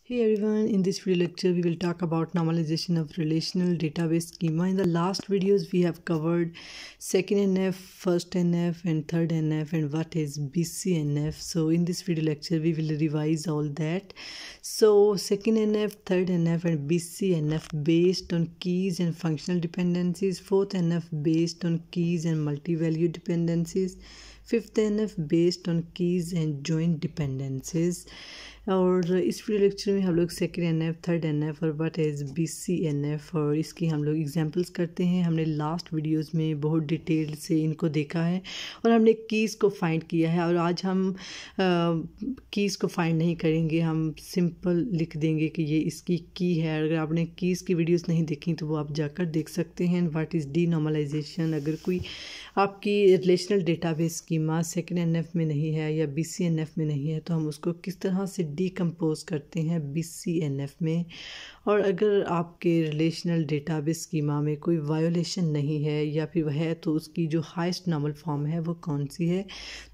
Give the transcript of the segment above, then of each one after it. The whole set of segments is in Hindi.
Hey everyone, in this video lecture we will talk about normalization of relational database schema. In the last videos we have covered second NF, first NF and third NF and what is BCNF. So in this video lecture we will revise all that. So second NF, third NF and BCNF based on keys and functional dependencies, fourth NF based on keys and multi-value dependencies, fifth NF based on keys and joint dependencies. और इस वीडियो लेक्चर में हम लोग सेकेंड एनएफ, थर्ड एनएफ और व्हाट इज़ बीसीएनएफ और इसकी हम लोग एग्जांपल्स करते हैं। हमने लास्ट वीडियोस में बहुत डिटेल से इनको देखा है और हमने कीज़ को फाइंड किया है। और आज हम कीज़ को फाइंड नहीं करेंगे, हम सिंपल लिख देंगे कि ये इसकी की है। अगर आपने कीज़ की वीडियोस नहीं देखी तो वो आप जाकर देख सकते हैं। व्हाट इज़ डीनॉर्मलाइजेशन, अगर कोई आपकी relational database schema second NF में नहीं है या बीसीएनएफ में नहीं है तो हम उसको किस तरह से डीकम्पोज करते हैं बीसीएनएफ में। और अगर आपके रिलेशनल डेटाबेस स्कीमा में कोई वायोलेशन नहीं है या फिर वह है तो उसकी जो हाईएस्ट नॉर्मल फॉर्म है वो कौन सी है,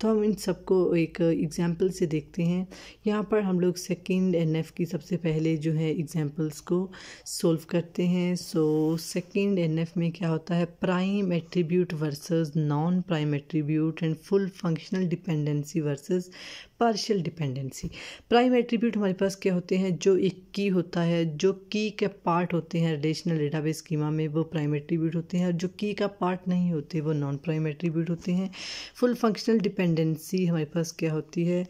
तो हम इन सबको एक एग्जांपल से देखते हैं। यहाँ पर हम लोग सेकेंड एनएफ की सबसे पहले जो है एग्जांपल्स को सोल्व करते हैं। सो सेकेंड एनएफ में क्या होता है, prime attribute versus non prime attribute and full functional dependency versus partial dependency. Prime attribute हमारे पास क्या होते हैं, जो एक की होता है, जो की के पार्ट होते हैं रिलेशनल डेटाबेस स्कीमा में वो प्राइम एट्रीब्यूट होते हैं, और जो की का पार्ट नहीं होते वो नॉन प्राइम एट्रीब्यूट होते हैं। फुल फंक्शनल डिपेंडेंसी हमारे पास क्या होती है,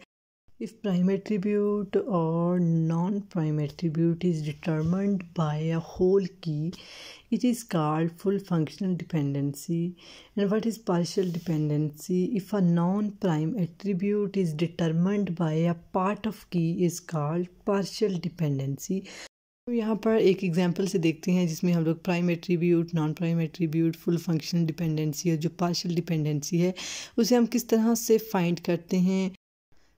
if prime attribute or non-prime attribute is determined by a whole key, it is called full functional dependency. And what is partial dependency? If a non-prime attribute is determined by a part of key is called partial dependency. यहाँ पर एक एग्जांपल से देखते हैं जिसमें हम लोग prime attribute, non prime attribute, full functional dependency और जो पार्शियल डिपेंडेंसी है उसे हम किस तरह से फाइंड करते हैं।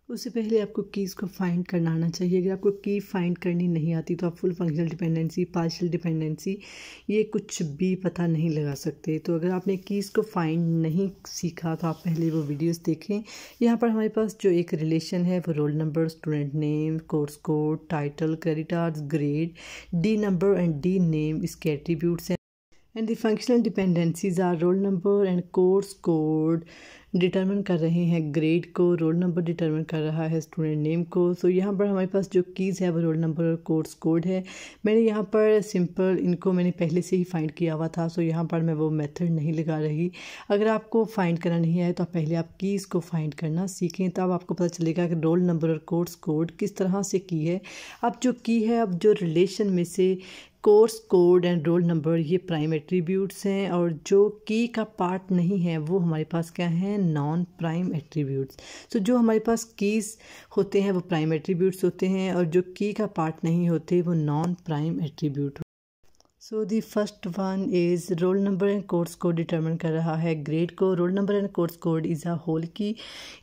उससे पहले आपको कीज़ को फाइंड करना आना चाहिए। अगर आपको की फाइंड करनी नहीं आती तो आप full functional dependency, partial dependency ये कुछ भी पता नहीं लगा सकते। तो अगर आपने कीज़ को फाइंड नहीं सीखा तो आप पहले वो वीडियोस देखें। यहाँ पर हमारे पास जो एक रिलेशन है वो roll number, student name, course code, title, credit hours, grade, D number and D name इसके एट्रीब्यूट्स हैं। And the functional dependencies are roll number and course code determine कर रहे हैं ग्रेड को, रोल नंबर डिटरमिन कर रहा है स्टूडेंट नेम को। सो यहाँ पर हमारे पास जो कीज़ है वो रोल नंबर और कोर्स कोड है। मैंने यहाँ पर सिंपल इनको मैंने पहले से ही फाइंड किया हुआ था, सो यहाँ पर मैं वो मेथड नहीं लगा रही। अगर आपको फाइंड करना नहीं है तो पहले आप कीज़ को फाइंड करना सीखें, तब आपको पता चलेगा कि रोल नंबर और कोर्स कोड किस तरह से की है। अब जो की है, अब जो रिलेशन में से course code and roll number ये प्राइम एट्रीब्यूट्स हैं और जो की का पार्ट नहीं है वो हमारे पास क्या है, नॉन प्राइम एट्रीब्यूट्स। सो जो हमारे पास कीज़ होते हैं वो प्राइम एट्रीब्यूट्स होते हैं और जो की का पार्ट नहीं होते वो non prime attribute. So the first one is roll number and course code determine कर रहा है ग्रेड को। Roll number and course code is a whole key.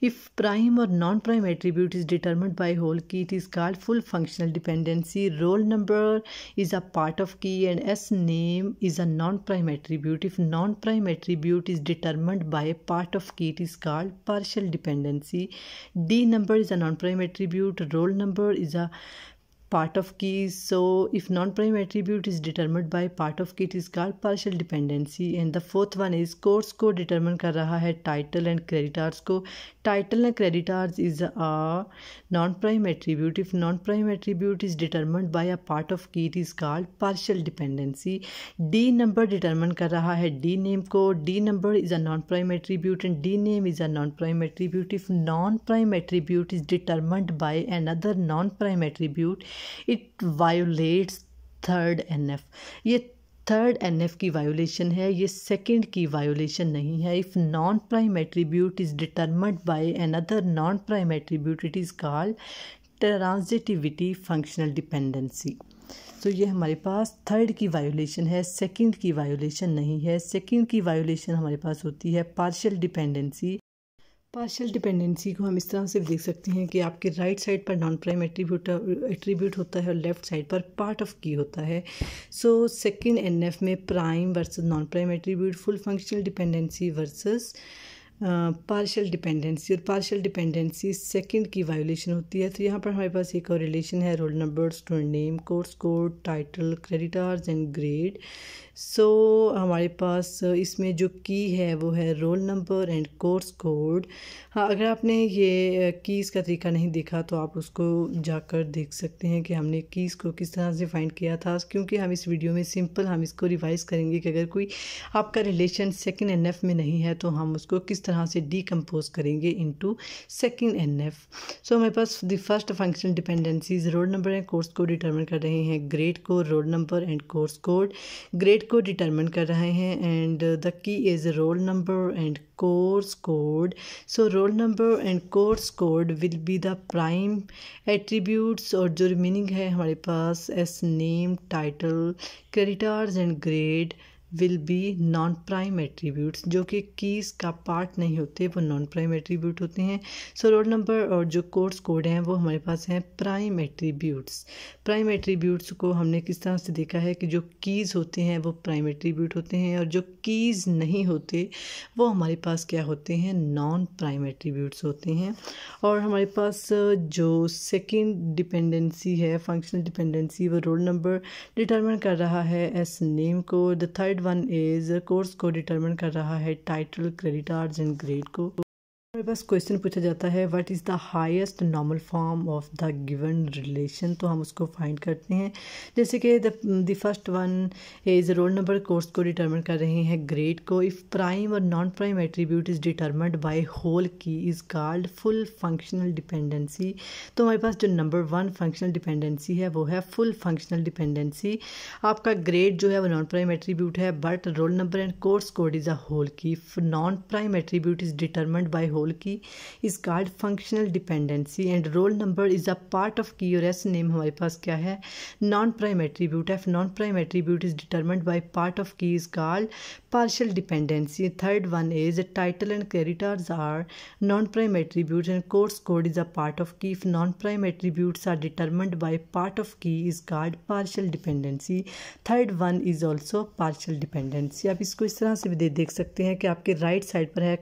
If prime और non prime attribute is determined by whole key it is called full functional dependency. Roll number is a part of key and S name is a non prime attribute. If non prime attribute is determined by part of की it is called partial dependency. D number is a non prime attribute, role number is a part of keys. So if non-prime attribute is determined by part of key it is called partial dependency. And the fourth one is course को determine कर रहा है title and credit hours को। title and credit hours is a non-prime attribute. If non-prime attribute is determined by a part of key it is called partial dependency. D number determine कर रहा है D name को। D number is a non-prime attribute and D name is a non-prime attribute. If non-prime attribute is determined by another non-prime attribute it violates third NF। ये थर्ड NF की वायोलेशन है, ये सेकंड की वायोलेशन नहीं है। If non prime attribute is determined by another non prime attribute it is called transitivity functional dependency. तो ये हमारे पास थर्ड की वायोलेशन है, सेकंड की वायोलेशन नहीं है। सेकंड की वायोलेशन हमारे पास होती है पार्शियल डिपेंडेंसी। पार्शियल डिपेंडेंसी को हम इस तरह से देख सकते हैं कि आपके राइट साइड पर नॉन प्राइम एट्रीब्यूट होता है और लेफ्ट साइड पर पार्ट ऑफ की होता है। सो सेकंड एनएफ में prime versus non prime attribute, full functional dependency versus partial dependency, और पार्शियल डिपेंडेंसी सेकंड की वायोलेशन होती है। तो यहाँ पर हमारे पास एक और रिलेशन है, roll number, student name, course code, title, credit hours and grade. So हमारे पास इसमें जो की है वो है roll number and course code. हाँ, अगर आपने ये कीज़ का तरीका नहीं देखा तो आप उसको जाकर देख सकते हैं कि हमने कीज़ को किस तरह से फाइंड किया था, क्योंकि हम इस वीडियो में सिंपल हम इसको रिवाइज़ करेंगे कि अगर कोई आपका रिलेशन सेकंड एनएफ में नहीं है तो हम उसको किस तरह से डीकम्पोज करेंगे इनटू सेकंड एनएफ। सो हमारे पास the first functional dependencies roll number and course code determine कर रहे हैं, ग्रेड को, roll number and course code, grade को डिटरमिन कर रहे हैं, and the key is roll number and course code. So roll number and course code will be the prime attributes, और जो रिमेनिंग है हमारे पास S name, title, creditors and grade will be non prime attributes, जो कि कीज़ का पार्ट नहीं होते, वो नॉन प्राइम एट्रीब्यूट होते हैं। सो रोल नंबर और जो कोर्स कोड हैं वो हमारे पास हैं प्राइम एट्रीब्यूट्स। प्राइम एट्रीब्यूट्स को हमने किस तरह से देखा है कि जो कीज़ होते हैं वो प्राइम एट्रीब्यूट होते हैं, और जो कीज़ नहीं होते वो हमारे पास क्या होते हैं, नॉन प्राइम एट्रीब्यूट्स होते हैं। और हमारे पास जो सेकेंड डिपेंडेंसी है, फंक्शनल डिपेंडेंसी, वो रोल नंबर डिटरमिन कर रहा है एस नेम को। The third one is course को डिटरमिन कर रहा है title, credit hours and grade को। हमारे पास क्वेश्चन पूछा जाता है what is the highest normal form of the given relation, तो हम उसको फाइंड करते हैं। जैसे कि the first one is roll number, course को डिटरमिन कर रहे हैं ग्रेड को। इफ़ प्राइम और non prime attribute is determined by whole key is called full functional dependency. तो हमारे पास जो नंबर वन फंक्शनल डिपेंडेंसी है वो है फुल फंक्शनल डिपेंडेंसी। आपका ग्रेड जो है वो नॉन प्राइम एट्रीब्यूट है, but roll number and course code is a whole key. Non prime attribute is determined by whole key is called functional dependency, and roll number is a part of key, और s name हमारे पास क्या है, non prime attribute है। non prime attribute is determined by part of key is called partial dependency. Third one is title and creditors are non prime attributes, and course code is a part of key. If non prime attributes are determined by part of key is called partial dependency. Third one is also partial dependency. आप इसको इस तरह से भी देख सकते हैं कि आपके राइट साइड पर है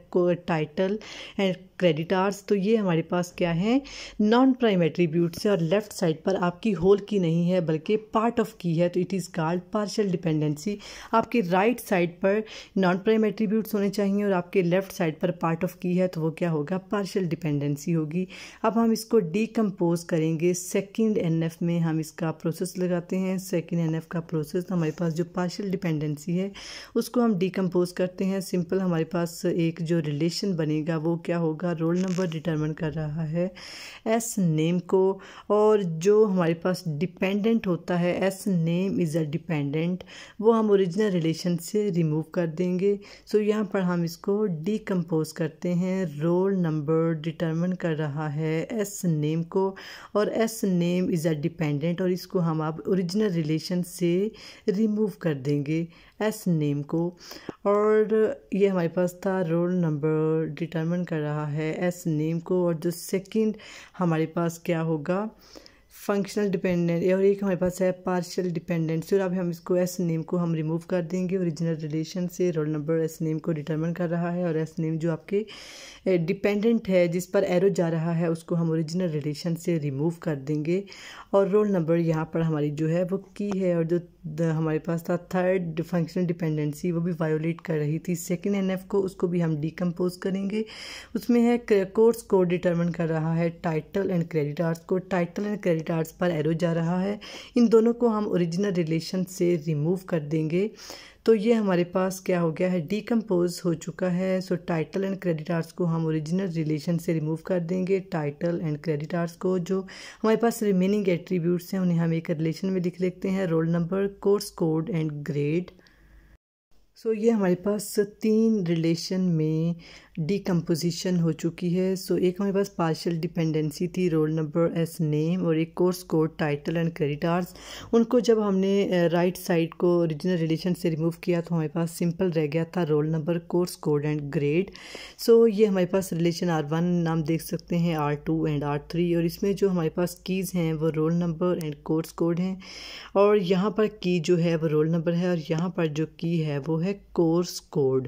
टाइटल एंड क्रेडिटर्स, तो ये हमारे पास क्या है, नॉन प्राइम एट्रीब्यूट्स है, और लेफ्ट साइड पर आपकी होल की नहीं है बल्कि पार्ट ऑफ की है, तो it is called partial dependency. आपकी राइट साइड पर नॉन प्राइम एट्रीब्यूट्स होने चाहिए और आपके लेफ्ट साइड पर पार्ट ऑफ की है, तो वो क्या होगा, पार्शियल डिपेंडेंसी होगी। अब हम इसको डीकम्पोज करेंगे सेकंड एनएफ में, हम इसका प्रोसेस लगाते हैं। सेकंड एनएफ का प्रोसेस, हमारे पास जो पार्शियल डिपेंडेंसी है उसको हम डीकम्पोज करते हैं। सिंपल हमारे पास एक जो रिलेशन बनेगा वो क्या होगा, रोल नंबर डिटरमिन कर रहा है एस नेम को, और जो हमारे पास डिपेंडेंट होता है S name is a dependent, वो हम ओरिजिनल रिलेशन से रिमूव कर देंगे। सो यहाँ पर हम इसको डीकम्पोज करते हैं। रोल नंबर डिटरमिन कर रहा है एस नेम को, और S name is a dependent, और इसको हम अब ओरिजिनल रिलेशन से रिमूव कर देंगे एस नेम को। और ये हमारे पास था रोल नंबर डिटरमिन कर रहा है एस नेम को, और जो सेकंड हमारे पास क्या होगा, फंक्शनल डिपेंडेंट, और एक हमारे पास है पार्शियल डिपेंडेंसी। और अब हम इसको एस नेम को हम रिमूव कर देंगे ओरिजिनल रिलेशन से। रोल नंबर एस नेम को डिटरमिन कर रहा है, और एस नेम जो आपके डिपेंडेंट है जिस पर एरो जा रहा है उसको हम ओरिजिनल रिलेशन से रिमूव कर देंगे। और रोल नंबर यहाँ पर हमारी जो है वो की है, और जो हमारे पास था थर्ड फंक्शनल डिपेंडेंसी वो भी वायोलेट कर रही थी सेकंड एनएफ को, उसको भी हम डीकम्पोज करेंगे। उसमें है कोर्स कोड डिटरमिन कर रहा है टाइटल एंड क्रेडिटर्स को, टाइटल एंड क्रेडिटर्स पर एरो जा रहा है, इन दोनों को हम ओरिजिनल रिलेशन से रिमूव कर देंगे। तो ये हमारे पास क्या हो गया है, डीकम्पोज हो चुका है। सो टाइटल एंड क्रेडिटर्स को हम ओरिजिनल रिलेशन से रिमूव कर देंगे। टाइटल एंड क्रेडिटर्स को, जो हमारे पास रिमेनिंग एट्रीब्यूट्स हैं उन्हें हम एक रिलेशन में लिख लेते हैं, roll number, course code and grade. So ये हमारे पास तीन रिलेशन में डीकम्पोजिशन हो चुकी है। सो एक हमारे पास पार्शियल डिपेंडेंसी थी, रोल नंबर एस नेम, और एक course code title and creditors. उनको जब हमने राइट साइड को ओरिजिनल रिलेशन से रिमूव किया तो हमारे पास सिंपल रह गया था roll number, course code and grade. So ये हमारे पास रिलेशन R1 नाम देख सकते हैं, R2 एंड R3, और इसमें जो हमारे पास कीज़ हैं वो roll number and course code हैं, और यहाँ पर की जो है वो रोल नंबर है, और यहाँ पर जो की है वो है कोर्स कोड।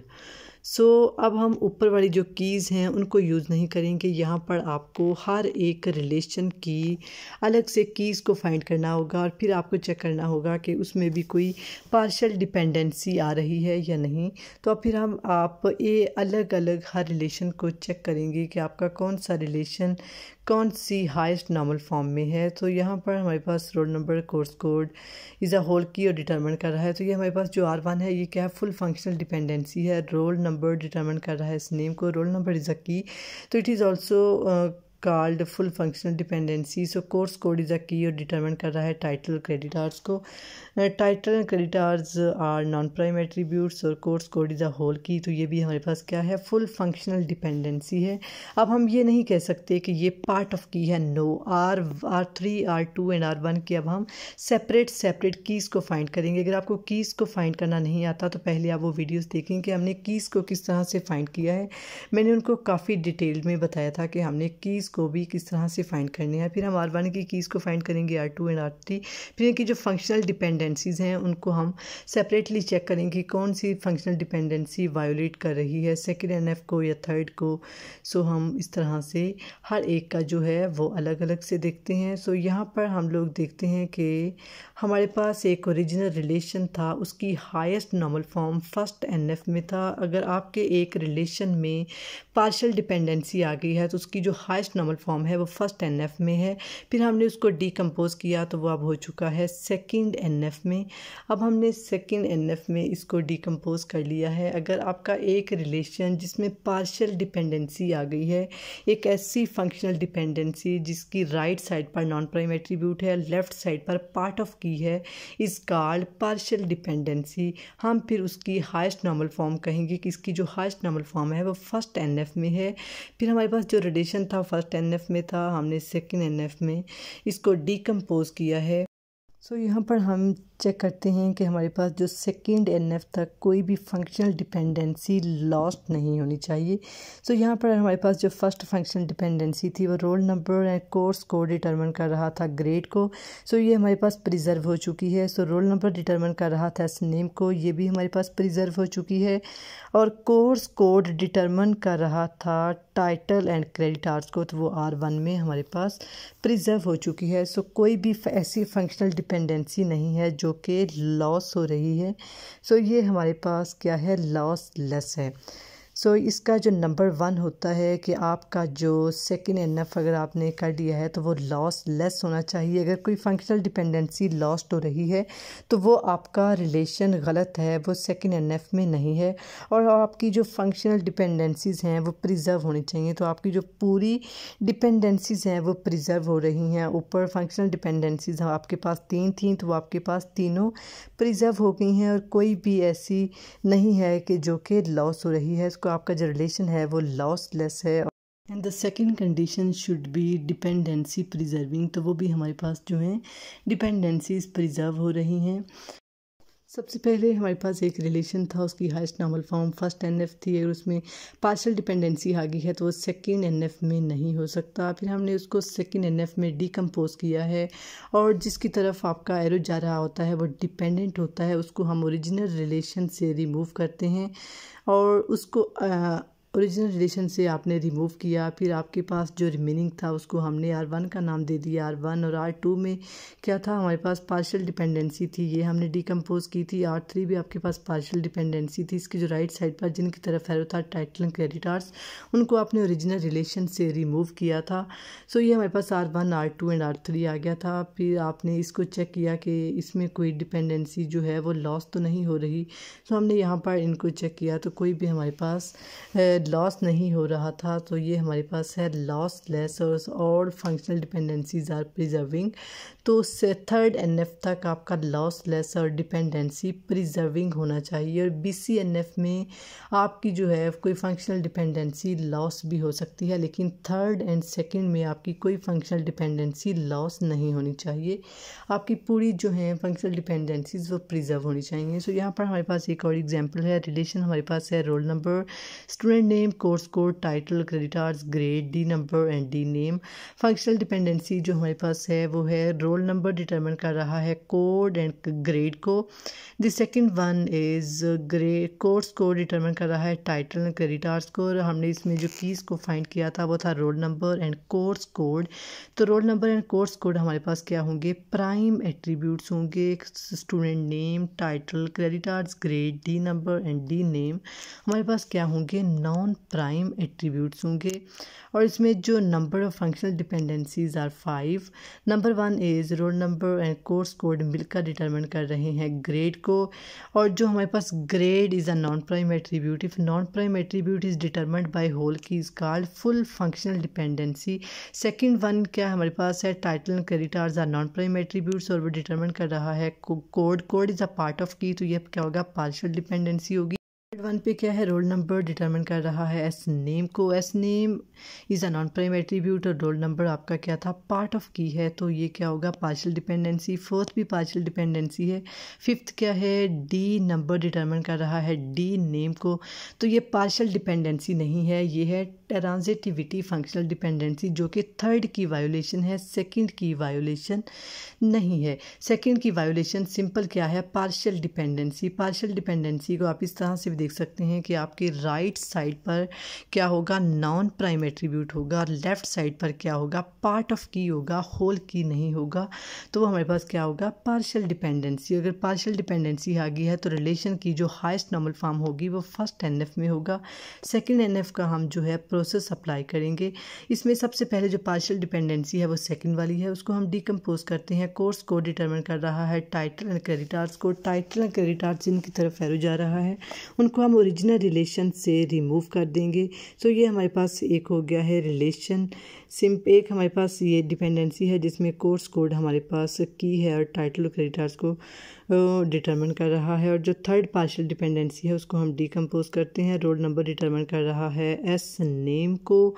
अब हम ऊपर वाली जो कीज़ हैं उनको यूज़ नहीं करेंगे। यहाँ पर आपको हर एक रिलेशन की अलग से कीज़ को फाइंड करना होगा और फिर आपको चेक करना होगा कि उसमें भी कोई पार्शियल डिपेंडेंसी आ रही है या नहीं। तो अब फिर आप ये अलग अलग हर रिलेशन को चेक करेंगे कि आपका कौन सा रिलेशन कौन सी हाईएस्ट नॉर्मल फॉर्म में है। तो यहाँ पर हमारे पास roll number, course code is a whole key और डिटरमिन कर रहा है। तो ये हमारे पास जो R1 है ये क्या है, फुल फंक्शनल डिपेंडेंसी है। रोल नंबर डिटरमिन कर रहा है इस नेम को, roll number is a key, तो it is also called full functional dependency. So course code is a key और डिटरमिन कर रहा है टाइटल क्रेडिटार्स को। Title and creditors are non prime attributes और course code is a whole key, तो ये भी हमारे पास क्या है, फुल फंक्शनल डिपेंडेंसी है। अब हम ये नहीं कह सकते कि ये पार्ट ऑफ की है, no. R3 R2 and R1 की अब हम सेपरेट कीज़ को फाइंड करेंगे। अगर आपको कीज़ को फाइंड करना नहीं आता तो पहले आप वो वीडियोस देखें कि हमने कीज़ को किस तरह से फाइंड किया है। मैंने उनको काफ़ी डिटेल में बताया था कि हमने कीज़ को भी किस तरह से फाइंड करने हैं। फिर हम R1 की कीज़ को फाइंड करेंगे, R2 एंड R3। फिर इनकी जो फंक्शनल डिपेंडेंसीज़ हैं उनको हम सेपरेटली चेक करेंगे कौन सी फंक्शनल डिपेंडेंसी वायोलेट कर रही है, सेकेंड NF को या थर्ड को। हम इस तरह से हर एक का जो है वो अलग अलग से देखते हैं। यहाँ पर हम लोग देखते हैं कि हमारे पास एक ओरिजिनल रिलेशन था, उसकी highest normal form first NF में था। अगर आपके एक रिलेशन में पार्शियल डिपेंडेंसी आ गई है तो उसकी जो हाईएस्ट नॉर्मल फॉर्म है वो फर्स्ट NF में है। फिर हमने उसको डिकम्पोज किया तो वो अब हो चुका है सेकंड NF में। अब हमने सेकंड NF में इसको डिकम्पोज कर लिया है। अगर आपका एक रिलेशन जिसमें पार्शियल डिपेंडेंसी आ गई है, एक ऐसी फंक्शनल डिपेंडेंसी जिसकी राइट साइड पर नॉन प्राइम एट्रीब्यूट है, लेफ्ट साइड पर पार्ट ऑफ की है, इज कॉल्ड पार्शियल डिपेंडेंसी। हम फिर उसकी हाईएस्ट नॉर्मल फॉर्म कहेंगे कि इसकी जो हाईएस्ट नॉर्मल फॉर्म है वो फर्स्ट NF में है। फिर हमारे पास जो रिलेशन था फर्स्ट NF में था, हमने सेकेंड NF में इसको डिकम्पोज किया है। यहाँ पर हम चेक करते हैं कि हमारे पास जो सेकेंड NF तक कोई भी फंक्शनल डिपेंडेंसी लॉस्ट नहीं होनी चाहिए। यहाँ पर हमारे पास जो फर्स्ट फंक्शनल डिपेंडेंसी थी वो रोल नंबर एंड कोर्स को डिटरमिन कर रहा था ग्रेड को। ये हमारे पास प्रिजर्व हो चुकी है। रोल नंबर डिटरमिन कर रहा था इस नेम को, ये भी हमारे पास प्रिजर्व हो चुकी है। और कोर्स कोड डिटरमिन कर रहा था टाइटल एंड क्रेडिटार्स को, तो वो R1 में हमारे पास प्रिजर्व हो चुकी है। कोई भी ऐसी फंक्शनल डिपेंडेंसी नहीं है जो कि लॉस हो रही है। ये हमारे पास क्या है, लॉस लेस है। इसका जो नंबर 1 होता है कि आपका जो सेकेंड NF अगर आपने कर दिया है तो वो लॉस लेस होना चाहिए। अगर कोई फंक्शनल डिपेंडेंसी लॉस्ट हो रही है तो वो आपका रिलेशन गलत है, वो सेकेंड NF में नहीं है। और आपकी जो फंक्शनल डिपेंडेंसीज़ हैं वो प्रिजर्व होनी चाहिए। तो आपकी जो पूरी डिपेंडेंसीज़ हैं वो प्रिजर्व हो रही हैं। ऊपर फंक्शनल डिपेंडेंसीज़ आपके पास 3 थी तो वो आपके पास तीनों प्रिजर्व हो गई हैं और कोई भी ऐसी नहीं है कि जो कि लॉस हो रही है। इसको आपका जो रिलेशन है वो लॉसलेस है। And the second condition should be dependency preserving, तो वो भी हमारे पास जो है डिपेंडेंसीज प्रिजर्व हो रही हैं। सबसे पहले हमारे पास एक रिलेशन था, उसकी highest normal form first NF थी। अगर उसमें पार्शियल डिपेंडेंसी आ गई है तो वो सेकेंड NF में नहीं हो सकता। फिर हमने उसको सेकेंड NF में डिकम्पोज किया है और जिसकी तरफ आपका एरो जा रहा होता है वो डिपेंडेंट होता है, उसको हम ओरिजिनल रिलेशन से रिमूव करते हैं। और उसको ओरिजिनल रिलेशन से आपने रिमूव किया, फिर आपके पास जो रिमेनिंग था उसको हमने R1 का नाम दे दिया। R1 और R2 में क्या था, हमारे पास पार्शियल डिपेंडेंसी थी, ये हमने डिकम्पोज की थी। R3 भी आपके पास पार्शियल डिपेंडेंसी थी। इसकी जो राइट साइड पर जिनकी तरफ एरो था टाइटल एंड क्रेडिटार्स, उनको आपने ओरिजिनल रिलेशन से रिमूव किया था। ये हमारे पास R1 R2 एंड R3 आ गया था। फिर आपने इसको चेक किया कि इसमें कोई डिपेंडेंसी जो है वो लॉस तो नहीं हो रही। हमने यहाँ पर इनको चेक किया तो कोई भी हमारे पास लॉस नहीं हो रहा था। तो ये हमारे पास है लॉस लेस और फंक्शनल डिपेंडेंसीज आर प्रिजर्विंग। तो थर्ड NF तक आपका लॉस लेस और डिपेंडेंसी प्रिजर्विंग होना चाहिए। और BC NF में आपकी जो है कोई फंक्शनल डिपेंडेंसी लॉस भी हो सकती है, लेकिन थर्ड एंड सेकंड में आपकी कोई फंक्शनल डिपेंडेंसी लॉस नहीं होनी चाहिए। आपकी पूरी जो है फंक्शनल डिपेंडेंसीज वो प्रिजर्व होनी चाहिए। यहाँ पर हमारे पास एक और एग्जांपल है, रिलेशन हमारे पास है roll number, student name, course code, title, credit hours, grade, D number and D name. Functional dependency जो हमारे पास है वो है रोल नंबर डिटरमिन कर रहा है कोड एंड ग्रेड को। The second one is grade, course code determine कर रहा है टाइटल एंड क्रेडिट आवर्स को। और हमने इसमें जो कीज़ को फाइंड किया था वो था roll number and course code. तो roll number and course code हमारे पास क्या होंगे, प्राइम एट्रीब्यूट्स होंगे। Student name, title, credit hours, grade, D number and D name हमारे पास क्या होंगे, नॉन प्राइम एट्रीब्यूट्स होंगे। और इसमें जो number of functional dependencies are 5। Number 1 is roll number and course code मिलकर डिटरमिन कर रहे हैं ग्रेड को। और जो हमारे पास grade is a non prime attribute, if non prime attribute is determined by whole key is called full functional dependency. Second one क्या हमारे पास है, title and credit hours are non prime attributes और वो डिटरमिन कर रहा है code. Code is a part of key, तो ये क्या होगा, पार्शियल डिपेंडेंसी होगी। वन पे क्या है, रोल नंबर डिटरमिन कर रहा है एस नेम को। S name is a non prime attribute और रोल नंबर आपका क्या था, पार्ट ऑफ की है, तो ये क्या होगा, पार्शियल डिपेंडेंसी। फोर्थ भी पार्शियल डिपेंडेंसी है। फिफ्थ क्या है, डी नंबर डिटरमिन कर रहा है डी नेम को, तो ये पार्शियल डिपेंडेंसी नहीं है, ये है ट्रांजिटिविटी फंक्शनल डिपेंडेंसी, जो कि थर्ड की वायोलेशन है, सेकंड की वायोलेशन नहीं है। सेकंड की वायोलेशन सिंपल क्या है, पार्शियल डिपेंडेंसी। पार्शियल डिपेंडेंसी को आप इस तरह से देख सकते हैं कि आपके राइट साइड पर क्या होगा, नॉन प्राइम एट्रीब्यूट होगा, लेफ्ट साइड पर क्या होगा, पार्ट ऑफ की होगा, होल की नहीं होगा, तो वो हमारे पास क्या होगा, पार्शियल डिपेंडेंसी। अगर पार्शियल डिपेंडेंसी आ गई है तो रिलेशन की जो हाईएस्ट नॉर्मल फॉर्म होगी वो फर्स्ट एनएफ में होगा। सेकंड एनएफ का हम जो है प्रोसेस अप्लाई करेंगे। इसमें सबसे पहले जो पार्शियल डिपेंडेंसी है वो सेकंड वाली है, उसको हम डिकम्पोज करते हैं। कोर्स को डिटरमिन कर रहा है टाइटल एंड क्रेडिट आवर्स को। टाइटल एंड क्रेडिट आवर्स जिनकी तरफ एरो जा रहा है उनको हम ओरिजिनल रिलेशन से रिमूव कर देंगे। सो ये हमारे पास एक हो गया है रिलेशन। एक हमारे पास ये डिपेंडेंसी है जिसमें कोर्स कोड हमारे पास की है और टाइटल और क्रेडिट आवर्स को डिटरमिन कर रहा है। और जो थर्ड पार्शियल डिपेंडेंसी है उसको हम डिकम्पोज करते हैं। रोल नंबर डिटरमिन कर रहा है एस नेम को।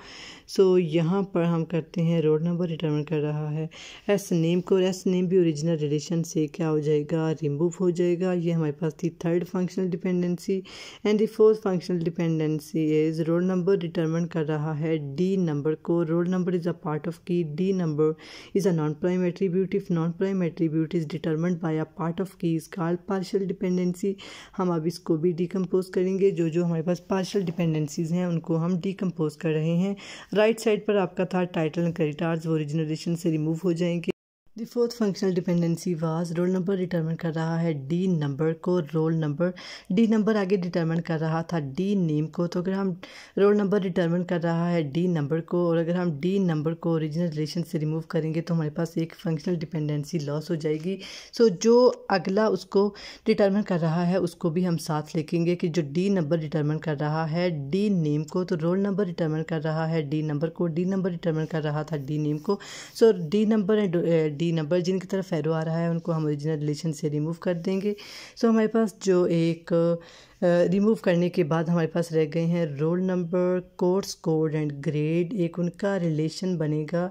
सो यहाँ पर हम करते हैं रोल नंबर डिटरमिन कर रहा है एस नेम को। एस नेम भी ओरिजिनल रिलेशन से क्या हो जाएगा, रिमूव हो जाएगा। ये हमारे पास थी third functional dependency. And the fourth functional dependency is roll number determine कर रहा है डी नंबर को। Roll number is a part of key, D number is a non prime attribute. If non prime attribute is determined by a part of key is called partial dependency. हम अब इसको भी डिकम्पोज करेंगे। जो जो हमारे पास पार्शियल डिपेंडेंसीज हैं उनको हम डिकम्पोज कर रहे हैं। राइट साइड पर आपका था टाइटल एंड क्रेडिट आवर्स, वो ओरिजिनल रिलेशन से रिमूव हो जाएंगे। The fourth functional dependency was roll number determine कर रहा है डी नंबर को। रोल नंबर, डी नंबर आगे डिटरमिन कर रहा था डी नेम को। तो अगर हम रोल नंबर डिटरमिन कर रहा है डी नंबर को और अगर हम डी नंबर को ओरिजिनल रिलेशन से रिमूव करेंगे तो हमारे पास एक फंक्शनल डिपेंडेंसी लॉस हो जाएगी। सो जो अगला उसको डिटरमिन कर रहा है उसको भी हम साथ लिखेंगे कि जो डी नंबर डिटरमिन कर रहा है डी नेम को, तो रोल नंबर डिटरमिन कर रहा है डी नंबर को, डी नंबर डिटरमिन कर रहा था डी नेम को। So D number and D number जिनकी तरफ एरो आ रहा है उनको हम ओरिजिनल रिलेशन से रिमूव कर देंगे। सो हमारे पास जो एक रिमूव करने के बाद हमारे पास रह गए हैं roll number, course code and grade. एक उनका रिलेशन बनेगा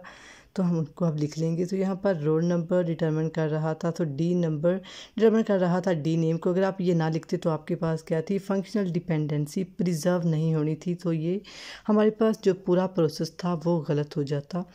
तो हम उनको अब लिख लेंगे। तो यहाँ पर रोल नंबर डिटरमिन कर रहा था तो डी नंबर डिटरमिन कर रहा था डी नेम को। अगर आप ये ना लिखते तो आपके पास क्या थी, फंक्शनल डिपेंडेंसी प्रिजर्व नहीं होनी थी। तो ये हमारे पास जो पूरा प्रोसेस था वो गलत हो जाता।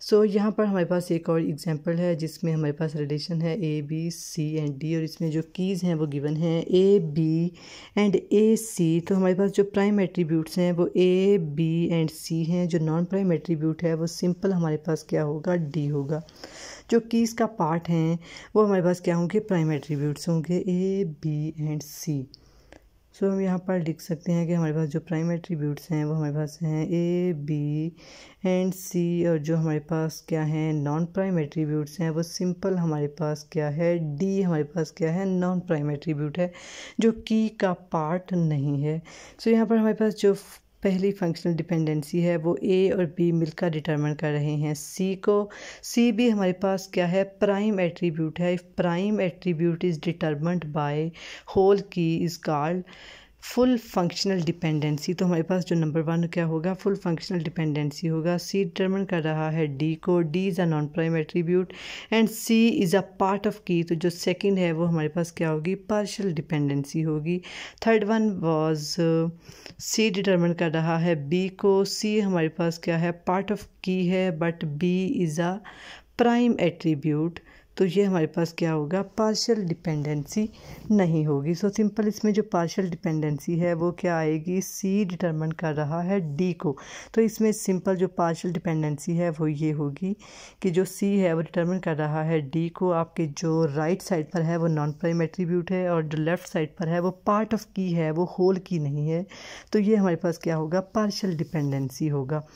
सो यहाँ पर हमारे पास एक और एग्जांपल है जिसमें हमारे पास रिलेशन है A B C and D और इसमें जो कीज़ हैं वो गिवन हैं ए बी एंड ए सी। तो हमारे पास जो प्राइम एट्रीब्यूट्स हैं वो ए बी एंड सी हैं। जो नॉन प्राइम एट्रीब्यूट है वो सिंपल हमारे पास क्या होगा, डी होगा। जो कीज़ का पार्ट हैं वो हमारे पास क्या होंगे, प्राइम एट्रीब्यूट्स होंगे ए बी एंड सी। सो हम यहाँ पर लिख सकते हैं कि हमारे पास जो प्राइम एट्रीब्यूट्स हैं वो हमारे पास हैं ए बी एंड सी। और जो हमारे पास क्या है, नॉन प्राइम एट्रीब्यूट्स हैं वो सिंपल हमारे पास क्या है, डी हमारे पास क्या है, नॉन प्राइम एट्रीब्यूट है जो की का पार्ट नहीं है। सो यहाँ पर हमारे पास जो पहली फंक्शनल डिपेंडेंसी है वो ए और बी मिलकर डिटरमिन कर रहे हैं सी को। सी भी हमारे पास क्या है, प्राइम एट्रीब्यूट है। If prime attribute is determined by whole key is called full functional dependency. तो हमारे पास जो नंबर 1 क्या होगा, फुल फंक्शनल डिपेंडेंसी होगा। सी डिटरमिन कर रहा है डी को, D is a non prime attribute and C is a part of key. तो जो सेकंड है वो हमारे पास क्या होगी, पार्शियल डिपेंडेंसी होगी। Third one was C determine कर रहा है बी को, सी हमारे पास क्या है, पार्ट ऑफ की है but B is a prime attribute. तो ये हमारे पास क्या होगा, पार्शियल डिपेंडेंसी नहीं होगी। सो सिंपल इसमें जो पार्शियल डिपेंडेंसी है वो क्या आएगी, सी डिटरमिन कर रहा है डी को। तो इसमें सिंपल जो पार्शियल डिपेंडेंसी है वो ये होगी कि जो सी है वो डिटरमिन कर रहा है डी को। आपके जो राइट साइड पर है वो नॉन प्राइम एट्रीब्यूट है और जो लेफ़्ट साइड पर है वो पार्ट ऑफ की है, वो होल की नहीं है। तो ये हमारे पास क्या होगा, पार्शियल डिपेंडेंसी होगा।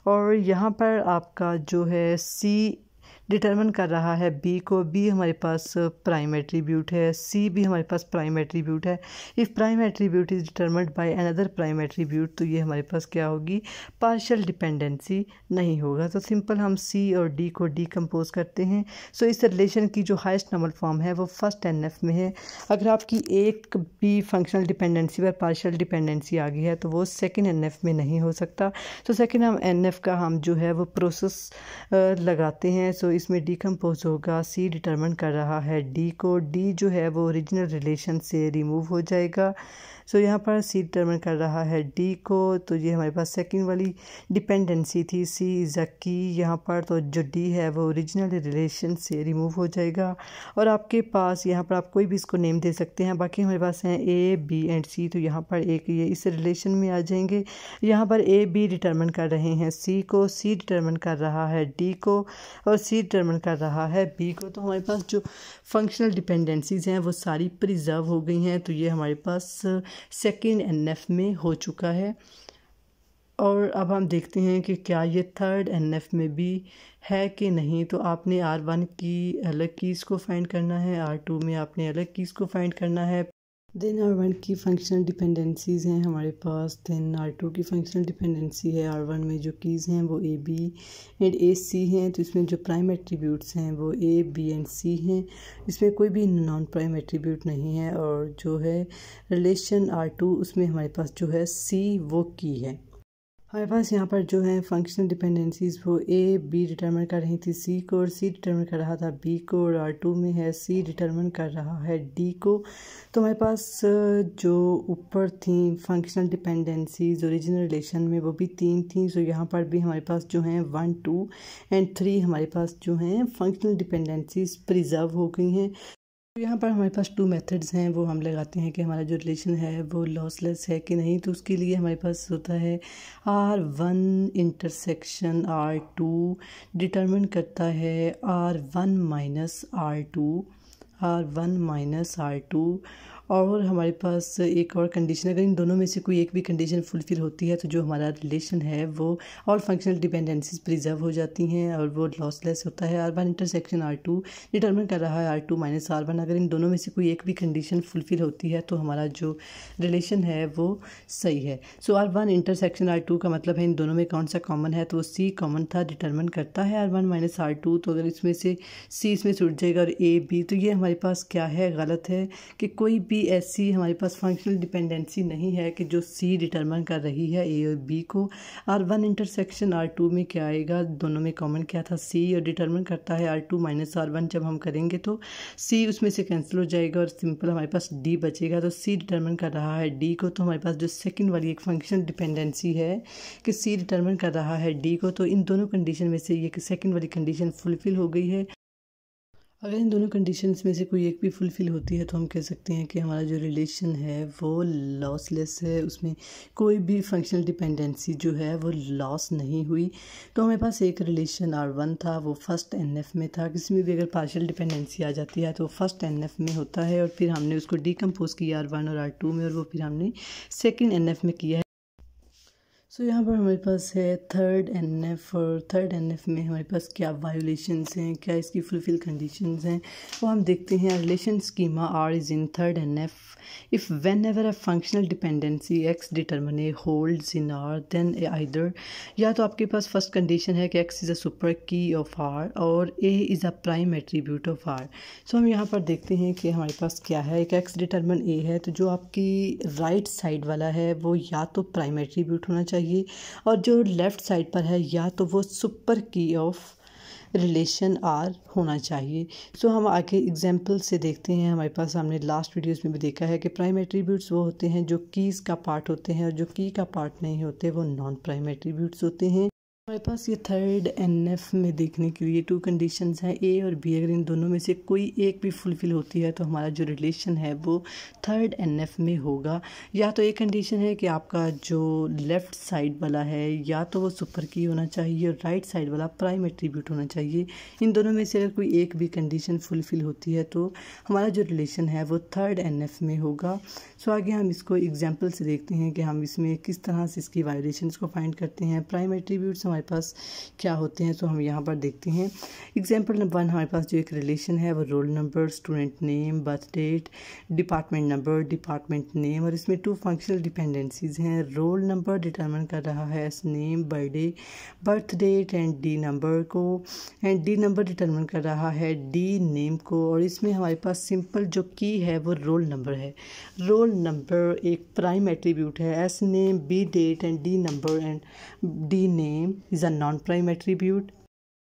और यहाँ पर आपका जो है सी डिटरमिन कर रहा है बी को, बी हमारे पास प्राइम एट्रीब्यूट है, सी भी हमारे पास प्राइम एट्रीब्यूट है। If prime attribute is determined by another prime attribute, तो ये हमारे पास क्या होगी, पार्शियल डिपेंडेंसी नहीं होगा। तो सिंपल हम सी और डी को डीकम्पोज करते हैं। सो इस रिलेशन की जो हाईएस्ट नॉर्मल फॉर्म है वो फर्स्ट एनएफ में है। अगर आपकी एक भी फंक्शनल डिपेंडेंसी पर पार्शियल डिपेंडेंसी आ गई है तो वो सेकेंड एनएफ में नहीं हो सकता। तो सेकेंड हम एनएफ का हम जो है वो प्रोसेस लगाते हैं। सो इसमें डीकम्पोज होगा, सी डिटरमिन कर रहा है डी को, डी जो है वो ओरिजिनल रिलेशन से रिमूव हो जाएगा। सो यहाँ पर सी डिटरमिन कर रहा है डी को, तो ये हमारे पास सेकंड वाली डिपेंडेंसी थी, सी इज़ अ की यहाँ पर। तो जो डी है वो ओरिजिनल रिलेशन से रिमूव हो जाएगा। और आपके पास यहाँ पर आप कोई भी इसको नेम दे सकते हैं। बाकी हमारे पास हैं ए बी एंड सी, तो यहाँ पर एक ये इस रिलेशन में आ जाएंगे। यहाँ पर ए बी डिटरमिन कर रहे हैं सी को, सी डिटरमिन कर रहा है डी को और सी डिटरमिन कर रहा है बी को। तो हमारे पास जो फंक्शनल डिपेंडेंसीज़ हैं वो सारी प्रिजर्व हो गई हैं। तो ये हमारे पास सेकेंड एनएफ में हो चुका है। और अब हम देखते हैं कि क्या ये थर्ड एनएफ में भी है कि नहीं। तो आपने R1 की अलग कीज़ को फाइंड करना है, R2 में आपने अलग कीज़ को फाइंड करना है। देन R1 की फंक्शनल डिपेंडेंसीज़ हैं हमारे पास। देन R2 की फंक्शनल डिपेंडेंसी है। R1 में जो कीज़ हैं वो ए बी एंड ए सी हैं। तो इसमें जो प्राइम एट्रीब्यूट्स हैं वो ए बी एंड सी हैं। इसमें कोई भी नॉन प्राइम एट्रीब्यूट नहीं है। और जो है रिलेशन R2 उसमें हमारे पास जो है सी वो की है। हमारे पास यहाँ पर जो है फंक्शनल डिपेंडेंसीज़ वो ए बी डिटरमिन कर रही थी सी को और सी डिटरमिन कर रहा था बी को। और R2 में है सी डिटरमिन कर रहा है डी को। तो हमारे पास जो ऊपर थी फंक्शनल डिपेंडेंसीज़ ओरिजिनल रिलेशन में वो भी 3 थी। सो यहाँ पर भी हमारे पास जो हैं 1 2 एंड 3 हमारे पास जो हैं फंक्शनल डिपेंडेंसीज़ प्रिजर्व हो गई हैं। तो यहाँ पर हमारे पास 2 मेथड्स हैं, वो हम लगाते हैं कि हमारा जो रिलेशन है वो लॉसलेस है कि नहीं। तो उसके लिए हमारे पास होता है R1 इंटरसेक्शन R2 डिटरमिन करता है R1 minus R2, R1 minus R2। और हमारे पास एक और कंडीशन, अगर इन दोनों में से कोई एक भी कंडीशन फुलफिल होती है तो जो हमारा रिलेशन है वो ऑल फंक्शनल डिपेंडेंसीज प्रिजर्व हो जाती हैं और वो लॉसलेस होता है। R1 इंटरसेक्शन R2 डिटरमिन कर रहा है R2 माइनस R1। अगर इन दोनों में से कोई एक भी कंडीशन फुलफिल होती है तो हमारा जो रिलेशन है वो सही है। सो R1 इंटरसेक्शन R2 का मतलब है इन दोनों में कौन सा कॉमन है, तो C कॉमन था, डिटरमिन करता है R1 माइनस R2। तो अगर इसमें से C इसमें से उठ जाएगा और A B, तो ये हमारे पास क्या है, गलत है कि कोई भी ऐसी हमारे पास फंक्शनल डिपेंडेंसी नहीं है कि जो सी डिटरमिन कर रही है ए और बी को। R1 इंटरसेक्शन R2 में क्या आएगा, दोनों में कॉमन क्या था, सी, और डिटरमिन करता है R2 माइनस R1। जब हम करेंगे तो सी उसमें से कैंसिल हो जाएगा और सिंपल हमारे पास डी बचेगा। तो सी डिटरमिन कर रहा है डी को। तो हमारे पास जो सेकंड वाली एक फंक्शनल डिपेंडेंसी है कि सी डिटरमिन कर रहा है डी को, तो इन दोनों कंडीशन में से ये सेकंड वाली कंडीशन फुलफिल हो गई है। अगर इन दोनों कंडीशंस में से कोई एक भी फुलफ़िल होती है तो हम कह सकते हैं कि हमारा जो रिलेशन है वो लॉसलेस है, उसमें कोई भी फंक्शनल डिपेंडेंसी जो है वो लॉस नहीं हुई। तो हमारे पास एक रिलेशन R1 था, वो फर्स्ट एनएफ में था। किसी में भी अगर पार्शियल डिपेंडेंसी आ जाती है तो वो फर्स्ट एनएफ में होता है और फिर हमने उसको डीकम्पोज किया R1 और R2 में, और वो फिर हमने सेकेंड एनएफ में किया है। यहाँ पर हमारे पास है थर्ड एनएफ, और थर्ड एनएफ में हमारे पास क्या वायोलेशंस हैं, क्या इसकी फुलफिल कंडीशंस हैं, वो हम देखते हैं। Relation schema R is in third NF if whenever a functional dependency X determine A holds in R then either, या तो आपके पास फर्स्ट कंडीशन है कि X is a super key of R और A is a prime attribute of R. So हम यहाँ पर देखते हैं कि हमारे पास क्या है। एक एक्स डिटर्मिन ए है, तो जो आपकी राइट साइड वाला है वो या तो प्राइम एट्रीब्यूट होना चाहिए, और जो लेफ़्ट साइड पर है या तो वो super key of relation are होना चाहिए। सो हम आगे एग्जांपल से देखते हैं। हमारे पास हमने लास्ट वीडियोस में भी देखा है कि प्राइम एट्रीब्यूट्स वो होते हैं जो कीज़ का पार्ट होते हैं, और जो की का पार्ट नहीं होते वो नॉन प्राइम एट्रीब्यूट्स होते हैं। हमारे पास ये थर्ड एनएफ में देखने के लिए टू कंडीशंस हैं, ए और बी। अगर इन दोनों में से कोई एक भी फुलफिल होती है तो हमारा जो रिलेशन है वो थर्ड एनएफ में होगा। या तो एक कंडीशन है कि आपका जो लेफ़्ट साइड वाला है या तो वो सुपर की होना चाहिए और राइट साइड वाला प्राइम एट्रीब्यूट होना चाहिए। इन दोनों में से अगर कोई एक भी कंडीशन फुलफिल होती है तो हमारा जो रिलेशन है वो थर्ड एनएफ में होगा। सो आगे हम इसको एग्जाम्पल से देखते हैं कि हम इसमें किस तरह से इसकी वायलेशंस को फाइंड करते हैं। प्राइम एट्रीब्यूट्स हमारे पास क्या होते हैं, तो हम यहाँ पर देखते हैं। एग्जाम्पल नंबर 1, हमारे पास जो एक रिलेशन है वो roll number, student name, birth date, department number, department name, और इसमें टू फंक्शनल डिपेंडेंसीज हैं। रोल नंबर डिटरमिन कर रहा है S name, birthday, birth date and D number को, एंड डी नंबर डिटरमिन कर रहा है डी नेम को, और इसमें हमारे पास सिंपल जो की है वो रोल नंबर है। रोल नंबर एक प्राइम एट्रीब्यूट है, S name, B date and D number and D name is a non-prime attribute.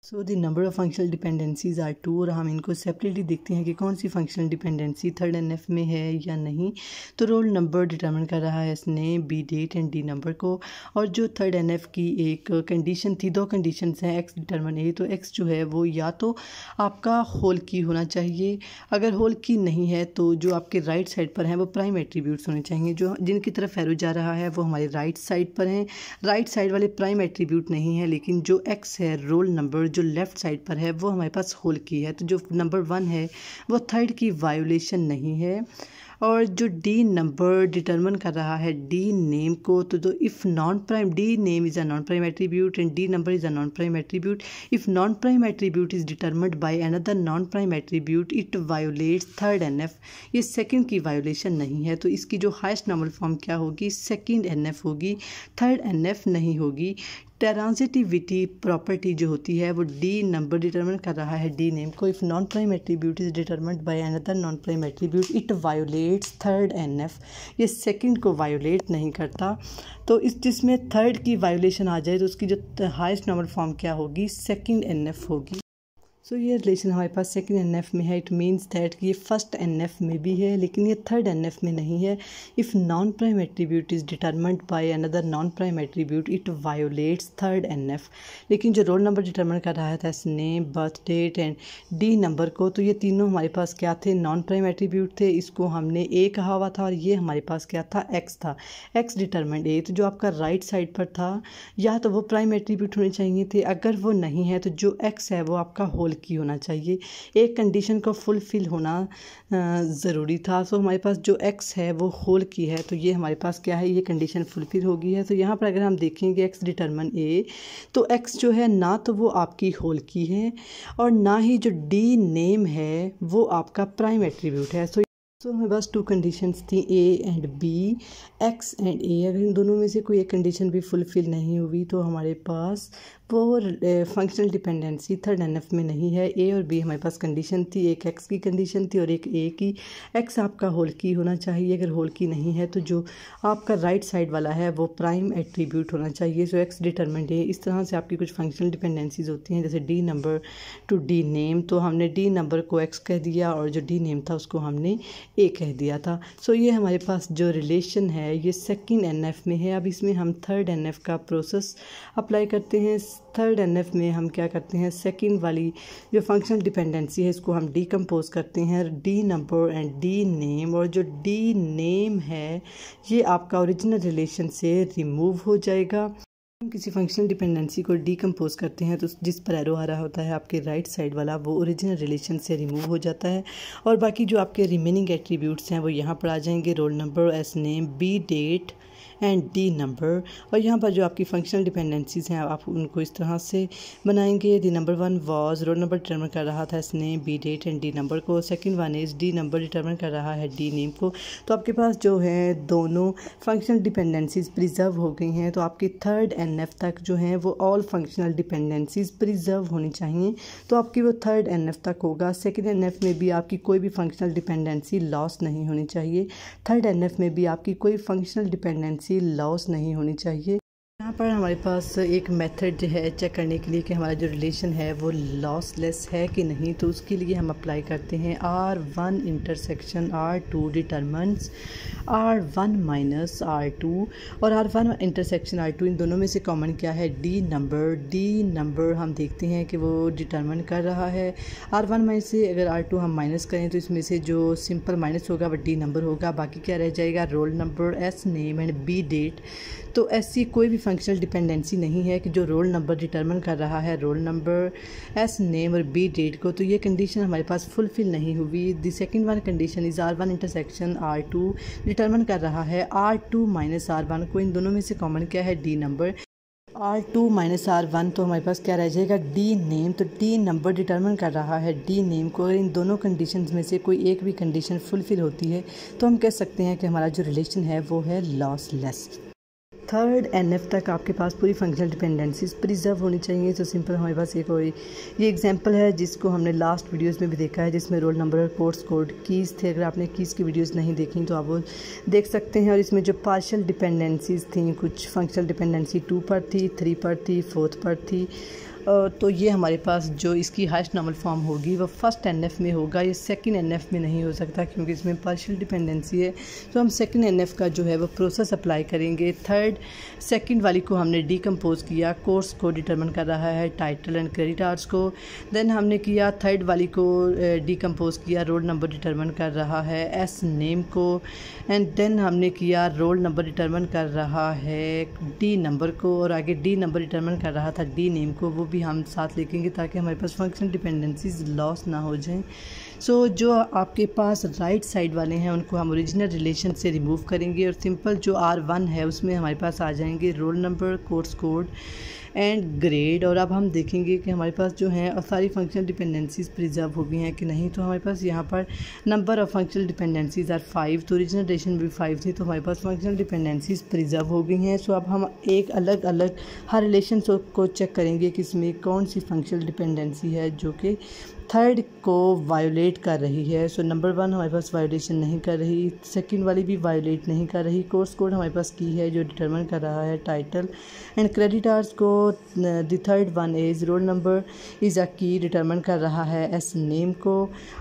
So the number of functional dependencies are 2, और हम इनको सेपरेटली देखते हैं कि कौन सी फंक्शनल डिपेंडेंसी थर्ड एनएफ में है या नहीं। तो रोल नंबर डिटरमिन कर रहा है इसने B date and D number को, और जो थर्ड एनएफ की एक कंडीशन थी, दो कंडीशंस हैं एक्स डिटरमिन ए, तो एक्स जो है वो या तो आपका होल की होना चाहिए, अगर होल की नहीं है तो जो आपके राइट साइड पर हैं वो प्राइम एट्रीब्यूट्स होने चाहिए। जो जिनकी तरफ एरो जा रहा है वो हमारे राइट साइड पर हैं, राइट साइड वाले प्राइम एट्रीब्यूट नहीं है, लेकिन जो एक्स है रोल नंबर जो लेफ़्ट साइड पर है वो हमारे पास होल की है। तो जो नंबर 1 है वो थर्ड की वायोलेशन नहीं है। और जो डी नंबर डिटरमिन कर रहा है डी नेम को, तो if non prime, D name is a non prime attribute and D number is a non prime attribute. If non prime attribute is determined by another non prime attribute it violates third NF. ये सेकंड की वायोलेशन नहीं है, तो इसकी जो हाईएस्ट नॉर्मल फॉर्म क्या होगी, सेकंड एनएफ होगी, थर्ड एनएफ नहीं होगी। ट्रांजिटिविटी प्रॉपर्टी जो होती है वो डी नंबर डिटरमिन कर रहा है डी नेम को। If non prime attribute is determined by another non prime attribute it violates third NF. ये सेकंड को वायोलेट नहीं करता। तो इस जिसमें थर्ड की वायोलेशन आ जाए तो उसकी जो हाईएस्ट नॉर्मल फॉर्म क्या होगी, सेकंड एनएफ होगी। सो ये रिलेशन हमारे पास सेकंड एनएफ में है। इट मीन्स दैट कि ये फर्स्ट एनएफ में भी है लेकिन ये थर्ड एनएफ में नहीं है। If non prime attribute is determined by another non prime attribute it violates third NF. लेकिन जो रोल नंबर डिटरमिन कर रहा था name, birth date and D number को, तो ये तीनों हमारे पास क्या थे, नॉन प्राइम एट्रीब्यूट थे। इसको हमने ए कहा हुआ था और ये हमारे पास क्या था, एक्स था। एक्स डिटरमिन्ड ए, तो जो आपका राइट साइड पर था या तो वो प्राइम एट्रीब्यूट होने चाहिए थे, अगर वो नहीं है तो जो एक्स है वो आपका होल की होना चाहिए। एक कंडीशन को फुलफिल होना ज़रूरी था। सो हमारे पास जो एक्स है वो होल की है, तो ये हमारे पास क्या है, ये कंडीशन फुलफिल हो गई है। तो यहाँ पर अगर हम देखेंगे एक्स डिटरमिन ए, तो एक्स जो है ना तो वो आपकी होल की है और ना ही जो डी नेम है वो आपका प्राइम एट्रीब्यूट है। सो हमारे पास टू कंडीशंस थी, A and B, X and A. अगर इन दोनों में से कोई एक कंडीशन भी फुलफिल नहीं हुई तो हमारे पास वो फंक्शनल डिपेंडेंसी थर्ड एनएफ में नहीं है। ए और बी हमारे पास कंडीशन थी, एक एक्स की कंडीशन थी और एक ए की। एक्स आपका होल की होना चाहिए, अगर होल की नहीं है तो जो आपका राइट साइड वाला है वो प्राइम एट्रीब्यूट होना चाहिए। सो एक्स डिटरमिन्ड ए। इस तरह से आपकी कुछ फंक्शनल डिपेंडेंसीज होती हैं, जैसे D number two D name, तो हमने डी नंबर को एक्स कह दिया और जो डी नेम था उसको हमने ए कह दिया था। सो ये हमारे पास जो रिलेशन है ये सेकंड एनएफ में है। अब इसमें हम थर्ड एनएफ का प्रोसेस अप्लाई करते हैं। थर्ड एनएफ में हम क्या करते हैं, सेकंड वाली जो फंक्शनल डिपेंडेंसी है इसको हम डीकम्पोज करते हैं, D number and D name, और जो डी नेम है ये आपका ओरिजिनल रिलेशन से रिमूव हो जाएगा। हम किसी फंक्शनल डिपेंडेंसी को डीकम्पोज करते हैं तो जिस पर एरो आ रहा होता है आपके राइट साइड वाला वो ओरिजिनल रिलेशन से रिमूव हो जाता है और बाकी जो आपके रिमेनिंग एट्रीब्यूट्स हैं वो यहाँ पर आ जाएंगे। Roll number, S name, B date and D number. और यहाँ पर जो आपकी फंक्शनल डिपेंडेंसीज़ हैं आप उनको इस तरह से बनाएंगे। The number one was, roll number determine कर रहा था S name, B date and D number को। Second one is, D number determine कर रहा है डी नेम को। तो आपके पास जो है दोनों फंक्शनल डिपेंडेंसीज प्रिजर्व हो गई हैं। तो आपके थर्ड NF तक जो हैं वो ऑल फंक्शनल डिपेंडेंसीज प्रिजर्व होनी चाहिए। तो आपकी वो थर्ड NF तक होगा। सेकंड NF में भी आपकी कोई भी फंक्शनल डिपेंडेंसी लॉस नहीं होनी चाहिए। थर्ड NF में भी आपकी कोई फंक्शनल डिपेंडेंसी लॉस नहीं होनी चाहिए। यहाँ पर हमारे पास एक मेथड जो है चेक करने के लिए कि हमारा जो रिलेशन है वो लॉसलेस है कि नहीं। तो उसके लिए हम अप्लाई करते हैं R1 intersection R2 determines R1 minus R2, और R1 इंटरसेक्शन R2 इन दोनों में से कॉमन क्या है, डी नंबर। डी नंबर हम देखते हैं कि वो डिटरमिन कर रहा है। R1 में से अगर R2 हम माइनस करें तो इसमें से जो सिंपल माइनस होगा वो डी नंबर होगा। बाकी क्या रह जाएगा, roll number, S name and B date. तो ऐसी कोई भी फंक्शनल डिपेंडेंसी नहीं है कि जो रोल नंबर डिटरमिन कर रहा है रोल नंबर, एस नेम और बी डेट को। तो ये कंडीशन हमारे पास फुलफिल नहीं हुई। The second one condition is R1 intersection R2 determine कर रहा है R2 माइनस R1 को। इन दोनों में से कॉमन क्या है, D number. R2 minus R1 तो हमारे पास क्या रह जाएगा, डी नेम। तो डी नंबर डिटरमिन कर रहा है डी नेम को। अगर इन दोनों कंडीशंस में से कोई एक भी कंडीशन फुलफिल होती है तो हम कह सकते हैं कि हमारा जो रिलेशन है वो है लॉसलेस। थर्ड NF तक आपके पास पूरी फंक्शनल डिपेंडेंसीज प्रिजर्व होनी चाहिए। तो सिंपल हमारे पास एक और ये एग्जांपल है जिसको हमने लास्ट वीडियोस में भी देखा है, जिसमें रोल नंबर और कोर्स कोड कीज़ थे। अगर आपने कीज़ की वीडियोस नहीं देखी तो आप वो देख सकते हैं। और इसमें जो पार्शियल डिपेंडेंसीज थी, कुछ फंक्शनल डिपेंडेंसी 2 पर थी, 3 पर थी, 4 पर थी। तो ये हमारे पास जो इसकी हाईएस्ट नॉर्मल फॉर्म होगी वो फर्स्ट NF में होगा, ये सेकंड NF में नहीं हो सकता क्योंकि इसमें पार्शियल डिपेंडेंसी है। तो हम सेकंड NF का जो है वो प्रोसेस अप्लाई करेंगे। थर्ड सेकंड वाली को हमने डीकम्पोज किया, कोर्स को डिटरमिन कर रहा है टाइटल एंड क्रेडिटर्स को। देन हमने किया थर्ड वाली को डीकम्पोज किया, रोल नंबर डिटरमिन कर रहा है एस नेम को। एंड देन हमने किया रोल नंबर डिटरमिन कर रहा है डी नंबर को, और आगे डी नंबर डिटरमिन कर रहा था डी नेम को। वो भी हम साथ लिखेंगे ताकि हमारे पास फंक्शनल डिपेंडेंसीज लॉस ना हो जाएं। सो जो आपके पास राइट साइड वाले हैं उनको हम ओरिजिनल रिलेशन से रिमूव करेंगे और सिंपल जो R1 है उसमें हमारे पास आ जाएंगे roll number, course code and grade. और अब हम देखेंगे कि हमारे पास जो है सारी फंक्शनल डिपेंडेंसीज प्रिजर्व हो गई हैं कि नहीं। तो हमारे पास यहाँ पर number of functional dependencies are 5, तो ओरिजिनल रिलेशन में भी 5 थी, तो हमारे पास फंक्शनल डिपेंडेंसीज प्रिजर्व हो गई हैं। सो अब हम एक अलग अलग हर रिलेशन को चेक करेंगे कि इसमें कौन सी फंक्शनल डिपेंडेंसी है जो कि थर्ड को वायोलेट कर रही है। सो नंबर 1 हमारे पास वायोलेशन नहीं कर रही, सेकंड वाली भी वायोलेट नहीं कर रही। कोर्स कोड हमारे पास की है जो डिटरमिन कर रहा है टाइटल एंड क्रेडिटर्स को। The third one is roll number is a key, determine कर रहा है एस नेम को।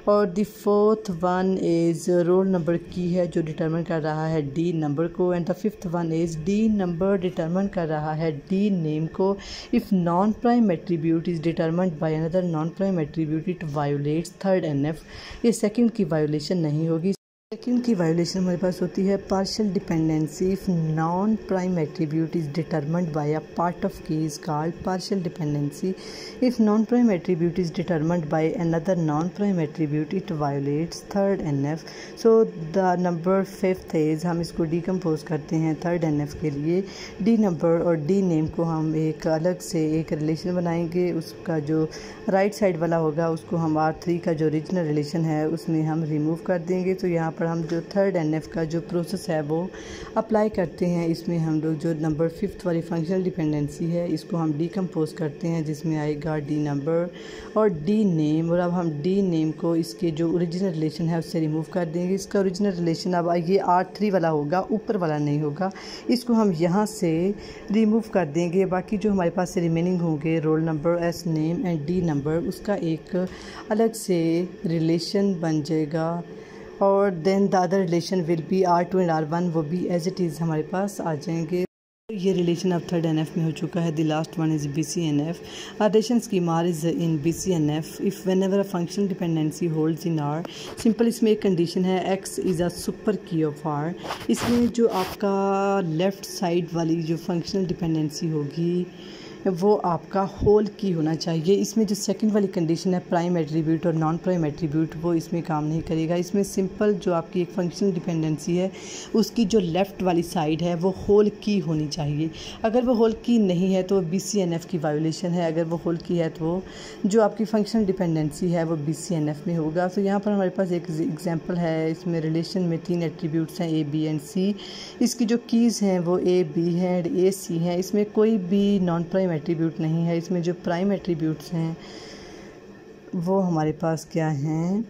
और the fourth one is roll number key है जो डिटरमिन कर रहा है डी नंबर को। And the fifth one is D number determine कर रहा है डी नेम को। If non prime attribute is determined by another non prime attribute it violates third NF। ये सेकंड की वायोलेशन नहीं होगी। सेकंड की वायोलेशन हमारे पास होती है partial dependency. If non prime attribute is determined by a part of key is called partial dependency. If non prime attribute is determined by another non prime attribute it violates third NF। So the number fifth is, हम इसको डीकम्पोज करते हैं थर्ड NF के लिए। डी नंबर और डी नेम को हम एक अलग से एक रिलेशन बनाएंगे, उसका जो राइट साइड वाला होगा उसको हम R3 का जो ओरिजिनल रिलेशन है उसमें हम रिमूव कर देंगे। तो यहाँ पर हम जो थर्ड NF का जो प्रोसेस है वो अप्लाई करते हैं। इसमें हम लोग जो नंबर फिफ्थ वाली फंक्शनल डिपेंडेंसी है इसको हम डीकम्पोज करते हैं, जिसमें आएगा डी नंबर और डी नेम। और अब हम डी नेम को इसके जो ओरिजिनल रिलेशन है उससे रिमूव कर देंगे। इसका ओरिजिनल रिलेशन अब ये R3 वाला होगा, ऊपर वाला नहीं होगा। इसको हम यहाँ से रिमूव कर देंगे। बाकी जो हमारे पास रिमेनिंग होंगे roll number, S name and D number, उसका एक अलग से रिलेशन बन जाएगा। और then the other relation will be R2 and R1, वो भी एज इट इज़ हमारे पास आ जाएंगे। ये रिलेशन अब थर्ड NF में हो चुका है। The last one is BCNF। Relation schema is in BCNF if whenever a functional dependency holds in R। Simple इसमें एक कंडीशन है, X is a super key of R। इसमें जो आपका लेफ़्ट साइड वाली जो फंक्शनल डिपेंडेंसी होगी वो आपका होल की होना चाहिए। इसमें जो सेकंड वाली कंडीशन है प्राइम एट्रीब्यूट और नॉन प्राइम एट्रीब्यूट, वो इसमें काम नहीं करेगा। इसमें सिंपल जो आपकी एक फंक्शनल डिपेंडेंसी है उसकी जो लेफ़्ट वाली साइड है वो होल की होनी चाहिए। अगर वो होल की नहीं है तो BCNF की वायोलेशन है। अगर वो होल की है तो जो आपकी फंक्शनल डिपेंडेंसी है वो BCNF में होगा। तो यहाँ पर हमारे पास एक एग्जांपल है। इसमें रिलेशन में 3 एट्रीब्यूट्स हैं A, B एंड C। इसकी जो कीज़ हैं वो A, B हैं एंड A, C हैं। इसमें कोई भी नॉन प्राइम एट्रीब्यूट नहीं है। इसमें जो प्राइम एट्रीब्यूट्स हैं वो हमारे पास क्या हैं,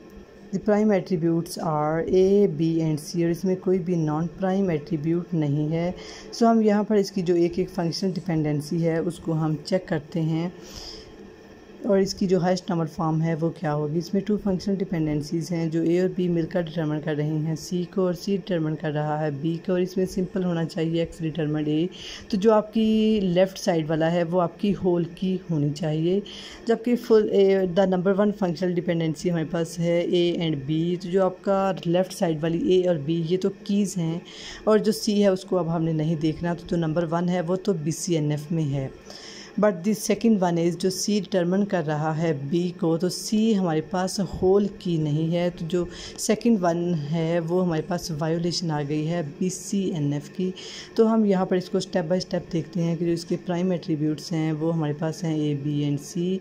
the prime attributes are A, B and C, और इसमें कोई भी नॉन प्राइम एट्रीब्यूट नहीं है। सो हम यहाँ पर इसकी जो एक फंक्शनल डिपेंडेंसी है उसको हम चेक करते हैं और इसकी जो हाईएस्ट नंबर फॉर्म है वो क्या होगी। इसमें 2 फंक्शनल डिपेंडेंसीज हैं जो A और B मिलकर डिटरमिन कर रही हैं C को, और C डिटरमिन कर रहा है B को, और इसमें सिंपल होना चाहिए X डिटरमिन A। तो जो आपकी लेफ़्ट साइड वाला है वो आपकी होल की होनी चाहिए। जबकि full the number 1 functional dependency हमारे पास है A एंड B। तो जो आपका लेफ़्ट साइड वाली A और B ये तो कीज़ हैं, और जो C है उसको अब हमने नहीं देखना। तो जो नंबर 1 है वो तो BCNF में है। But the second one is जो C डिटरमिन कर रहा है B को, तो C हमारे पास होल की नहीं है। तो जो सेकेंड वन है वो हमारे पास वायोलेशन आ गई है BCNF की। तो हम यहाँ पर इसको स्टेप बाय स्टेप देखते हैं कि जो इसके प्राइम एट्रीब्यूट्स हैं वो हमारे पास हैं A, B एंड C।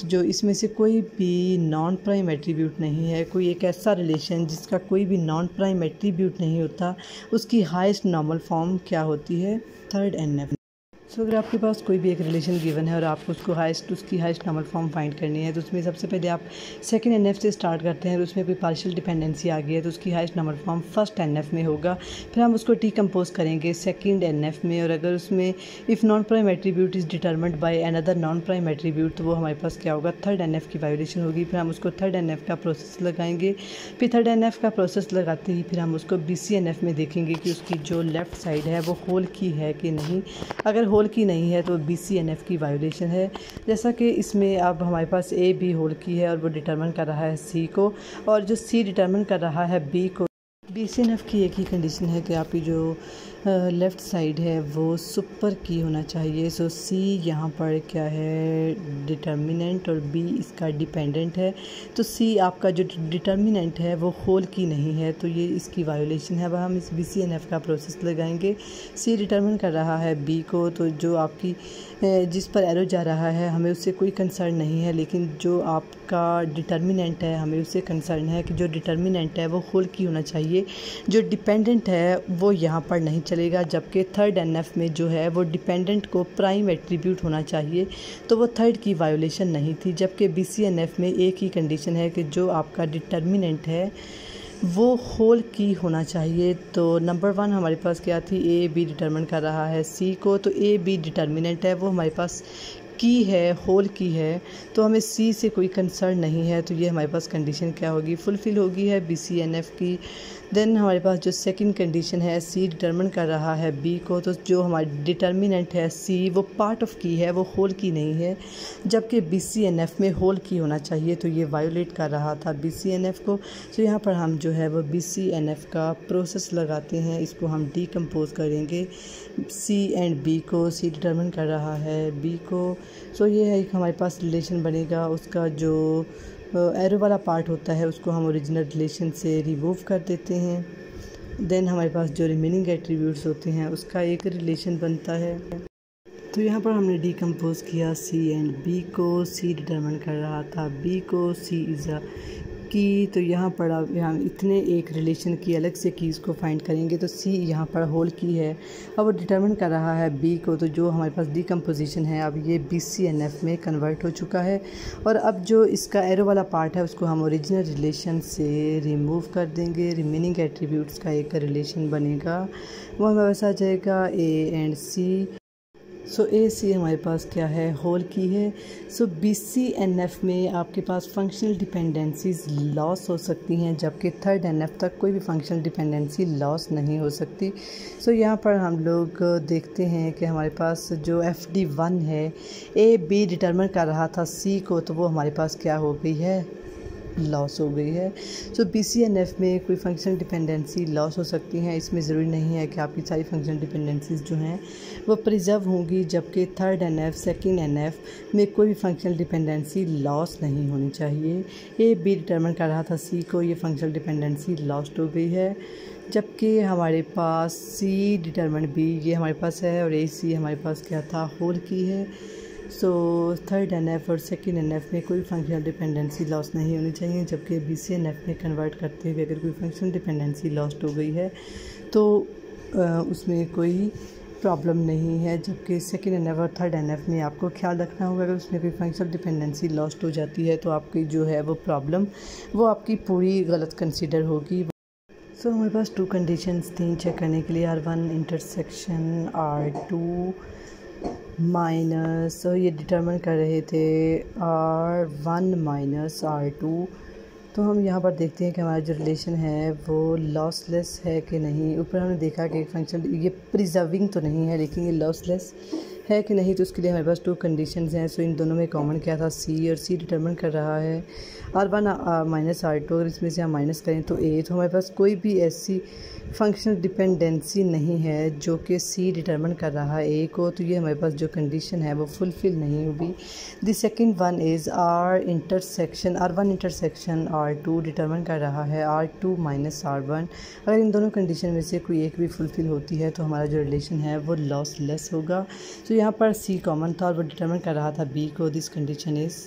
तो जो इसमें से कोई भी नॉन प्राइम एट्रीब्यूट नहीं है। कोई एक ऐसा रिलेशन जिसका कोई भी नॉन प्राइम एट्रीब्यूट नहीं होता, उसकी हाईएस्ट नॉर्मल फॉर्म क्या होती है, 3rd NF। सो अगर आपके पास कोई भी एक रिलेशन गिवन है और आपको उसकी हाईएस्ट नॉर्मल फॉर्म फाइंड करनी है, तो उसमें सबसे पहले आप सेकंड NF से स्टार्ट करते हैं। और उसमें कोई पार्शियल डिपेंडेंसी आ गई है तो उसकी highest normal form first NF में होगा। फिर हम उसको डीकम्पोज करेंगे सेकंड NF में, और अगर उसमें if non prime attribute is determined by another non prime attribute, तो वो हमारे पास क्या होगा, 3rd NF की वायोलेशन होगी। फिर हम उसको 3rd NF का प्रोसेस लगाएंगे। फिर 3rd NF का प्रोसेस लगाते ही फिर हम उसको BCNF में देखेंगे कि उसकी जो लेफ़्ट साइड है वो होल की है कि नहीं। अगर होल की नहीं है तो BCNF की वायोलेशन है। जैसा कि इसमें अब हमारे पास A, B होल की है और वो डिटरमिन कर रहा है C को, और जो C डिटरमिन कर रहा है B को। BCNF की एक ही कंडीशन है कि आपकी जो लेफ़्ट साइड है वो सुपर की होना चाहिए। सो C यहाँ पर क्या है, डिटर्मिनेंट, और B इसका डिपेंडेंट है। तो C आपका जो डिटर्मिनेंट है वो होल की नहीं है, तो ये इसकी वायोलेशन है। अब हम इस BCNF का प्रोसेस लगाएंगे। C डिटर्मिन कर रहा है B को, तो जो आपकी जिस पर एरो जा रहा है हमें उससे कोई कंसर्न नहीं है, लेकिन जो आपका डिटर्मिनेंट है हमें उससे कंसर्न है कि जो डिटर्मिनेंट है वो होल की होना चाहिए। जो डिपेंडेंट है वो यहाँ पर नहीं चलेगा, जबकि 3rd NF में जो है वो डिपेंडेंट को प्राइम एट्रीब्यूट होना चाहिए, तो वो 3rd की वायोलेशन नहीं थी। जबकि BCNF में एक ही कंडीशन है कि जो आपका डिटर्मिनेंट है वो होल की होना चाहिए। तो नंबर 1 हमारे पास क्या थी, A, B डिटरमिन कर रहा है C को, तो A, B डिटर्मिनेंट है वो हमारे पास की है, होल की है, तो हमें C से कोई कंसर्न नहीं है। तो ये हमारे पास कंडीशन क्या होगी, फुलफ़िल होगी है BCNF की। देन हमारे पास जो सेकंड कंडीशन है, C डिटरमिन कर रहा है B को, तो जो हमारी डिटर्मिनेंट है C वो पार्ट ऑफ की है, वो होल की नहीं है, जबकि BCNF में होल की होना चाहिए। तो ये वायोलेट कर रहा था BCNF को। तो यहाँ पर हम जो है वो BCNF का प्रोसेस लगाते हैं। इसको हम डीकम्पोज करेंगे C एंड B को। C डिटरमिन कर रहा है B को। सो ये है एक हमारे पास रिलेशन बनेगा। उसका जो एरो वाला पार्ट होता है उसको हम ओरिजिनल रिलेशन से रिमूव कर देते हैं। देन हमारे पास जो रिमेनिंग एट्रीब्यूट्स होते हैं उसका एक रिलेशन बनता है। तो यहाँ पर हमने डीकम्पोज किया C एंड B को। C डिटरमिन कर रहा था B को, C इज़ अ की। तो यहाँ पर अब हम इतने एक रिलेशन की अलग से कीज़ को फाइंड करेंगे। तो C यहाँ पर होल की है, अब वो डिटरमिन कर रहा है B को, तो जो हमारे पास डीकम्पोजिशन है अब ये BCNF में कन्वर्ट हो चुका है। और अब जो इसका एरो वाला पार्ट है उसको हम ओरिजिनल रिलेशन से रिमूव कर देंगे। रिमेनिंग एट्रीब्यूट्स का एक रिलेशन बनेगा, वो हमें वैसा आ जाएगा A and C। So A, C हमारे पास क्या है, होल की है। सो BCNF में आपके पास फंक्शनल डिपेंडेंसीज लॉस हो सकती हैं, जबकि 3rd NF तक कोई भी फंक्शनल डिपेंडेंसी लॉस नहीं हो सकती। सो यहाँ पर हम लोग देखते हैं कि हमारे पास जो FD1 है, A, B डिटरमिन कर रहा था C को, तो वो हमारे पास क्या हो गई है, लॉस हो गई है। सो BCNF में कोई फंक्शनल डिपेंडेंसी लॉस हो सकती हैं। इसमें ज़रूरी नहीं है कि आपकी सारी फंक्शनल डिपेंडेंसीज जो हैं वो प्रिजर्व होंगी, जबकि थर्ड NF सेकेंड NF में कोई भी फंक्शनल डिपेंडेंसी लॉस नहीं होनी चाहिए। A B डिटरमिन कर रहा था C को, ये फंक्शनल डिपेंडेंसी लॉस्ट हो गई है, जबकि हमारे पास C डिटरमिन B ये हमारे पास है और AC हमारे पास क्या था, होल की है। सो थर्ड NF और सेकेंड NF में कोई फंक्शनल डिपेंडेंसी लॉस नहीं होनी चाहिए, जबकि BCNF में कन्वर्ट करते हुए अगर कोई फंक्शनल डिपेंडेंसी लॉस्ट हो गई है तो उसमें कोई प्रॉब्लम नहीं है। जबकि सेकेंड NF और थर्ड NF में आपको ख्याल रखना होगा, अगर उसमें कोई फंक्शनल डिपेंडेंसी लॉस्ट हो जाती है तो आपकी जो है वो प्रॉब्लम वो आपकी पूरी गलत कंसीडर होगी। सो हमारे पास 2 कंडीशंस थी चेक करने के लिए, R1 इंटरसेक्शन R2 माइनस, तो ये डिटरमिन कर रहे थे R1 माइनस R2। तो हम यहाँ पर देखते हैं कि हमारा जो रिलेशन है वो लॉसलेस है कि नहीं। ऊपर हमने देखा कि एक फंक्शन ये प्रिजर्विंग तो नहीं है, लेकिन ये लॉसलेस है कि नहीं, तो उसके लिए हमारे पास 2 कंडीशंस हैं। सो इन दोनों में कॉमन क्या था, C, और C डिटरमिन कर रहा है R1 माइनस R2। अगर इसमें से हम माइनस करें तो A, तो हमारे पास कोई भी ऐसी फंक्शनल डिपेंडेंसी नहीं है जो कि C डिटरमिन कर रहा है A को, तो ये हमारे पास जो कंडीशन है वो फुलफ़िल नहीं होगी। The second one is R1 intersection R2 determine कर रहा है R2 माइनस R1। अगर इन दोनों कंडीशन में से कोई एक भी फुलफ़िल होती है तो हमारा जो रिलेशन है वो लॉसलेस होगा। तो यहाँ पर C कॉमन था और वो डिटरमिन कर रहा था B को। This condition is